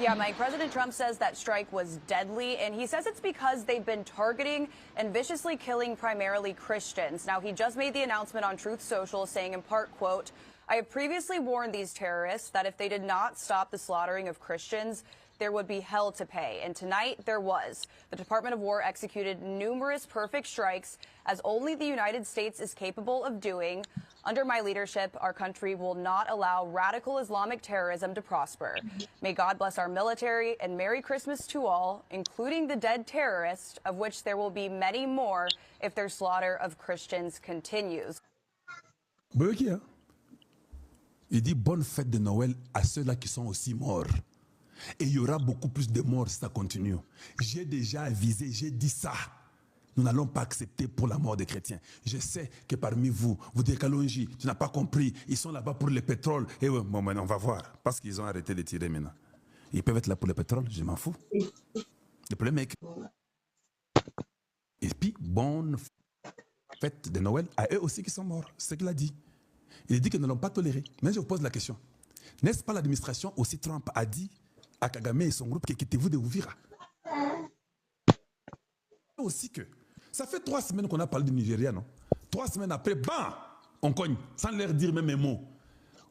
Yeah, Mike, President Trump says that strike was deadly, and he says it's because they've been targeting and viciously killing primarily Christians. Now, he just made the announcement on Truth Social saying in part, quote, "I have previously warned these terrorists that if they did not stop the slaughtering of Christians, there would be hell to pay." And tonight there was. The Department of War executed numerous perfect strikes, as only the United States is capable of doing. Under my leadership, our country will not allow radical Islamic terrorism to prosper. May God bless our military, and Merry Christmas to all, including the dead terrorists, of which there will be many more if their slaughter of Christians continues. Il dit bonne fête de Noël à ceux-là qui sont aussi morts. Et il y aura beaucoup plus de morts si ça continue. J'ai déjà avisé, j'ai dit ça. Nous n'allons pas accepter pour la mort des chrétiens. Je sais que parmi vous, vous dites Kalonji, tu n'as pas compris, ils sont là-bas pour le pétrole. Et bon, maintenant on va voir, parce qu'ils ont arrêté de tirer maintenant. Ils peuvent être là pour le pétrole, je m'en fous. Le problème est que... Et puis, bonne fête de Noël à eux aussi qui sont morts, c'est ce qu'il a dit. Il dit qu'ils ne l'ont pas toléré. Mais je vous pose la question. N'est-ce pas l'administration aussi Trump a dit à Kagame et son groupe que quittez-vous de Uvira? Aussi que ça fait 3 semaines qu'on a parlé du Nigeria, non? 3 semaines après, bam, on cogne, sans leur dire même un mot.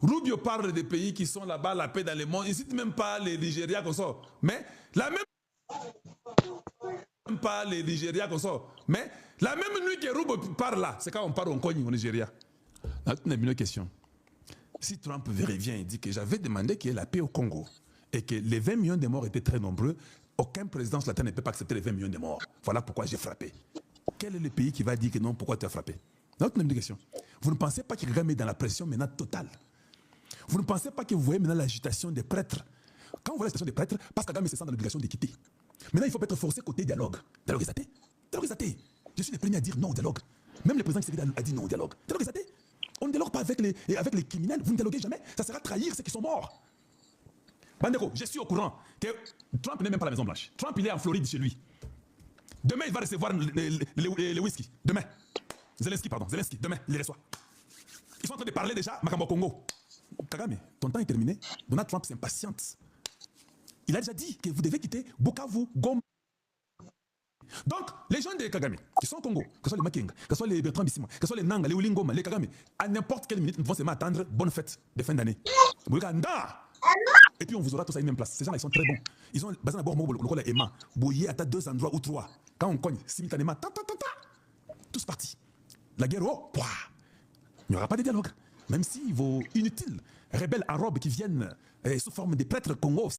Rubio parle des pays qui sont là-bas, la paix dans le monde. Il ne cite même pas les Nigérias qu'on sort. Mais la même... pas les Nigérias qu'on sort. Mais la même nuit que Rubio parle là, c'est quand on parle, on cogne au Nigeria. Maintenant, une question. Si Trump vient et dit que j'avais demandé qu'il y ait la paix au Congo et que les 20 millions de morts étaient très nombreux, aucun président sur la Terre ne peut pas accepter les 20 millions de morts. Voilà pourquoi j'ai frappé. Quel est le pays qui va dire que non, pourquoi tu as frappé? Notre question. Vous ne pensez pas que Kagame est dans la pression maintenant totale? Vous ne pensez pas que vous voyez maintenant l'agitation des prêtres? Quand vous voyez l'agitation des prêtres, parce que Kagame se sent dans l'obligation de quitter. Maintenant, il faut être forcé côté dialogue. Dialogue est athée. Dialogue est athée. Je suis le premier à dire non au dialogue. Même le président Tshisekedi a dit non au dialogue. Dialogue est athée. On ne dialogue pas avec les criminels. Vous ne dialoguez jamais. Ça sera trahir ceux qui sont morts. Bandeko, je suis au courant que Trump n'est même pas à la Maison Blanche. Trump, il est en Floride chez lui. Demain, il va recevoir le whisky. Demain. Zelensky, demain, il les reçoit. Ils sont en train de parler déjà Makambo Congo. Kagame, ton temps est terminé. Donald Trump s'impatiente. Il a déjà dit que vous devez quitter Bukavu, Goma. Donc, les gens de Kagame, qui sont au Congo, que ce soit les Makenga, que ce soit les Bertrand Bissima, que ce soit les Nanga, les Ulingoma, les Kagame, à n'importe quelle minute, ils vont se mettre à attendre bonne fête de fin d'année. Et puis on vous aura tous à une même place. Ces gens-là, ils sont très bons. Ils ont basé d'abord le Emma, Boyer à 2 endroits ou 3. Quand on cogne simultanément, tous partis. La guerre, oh, pouah. Il n'y aura pas de dialogue. Même si vos inutiles rebelles arabes qui viennent sous forme de prêtres Congo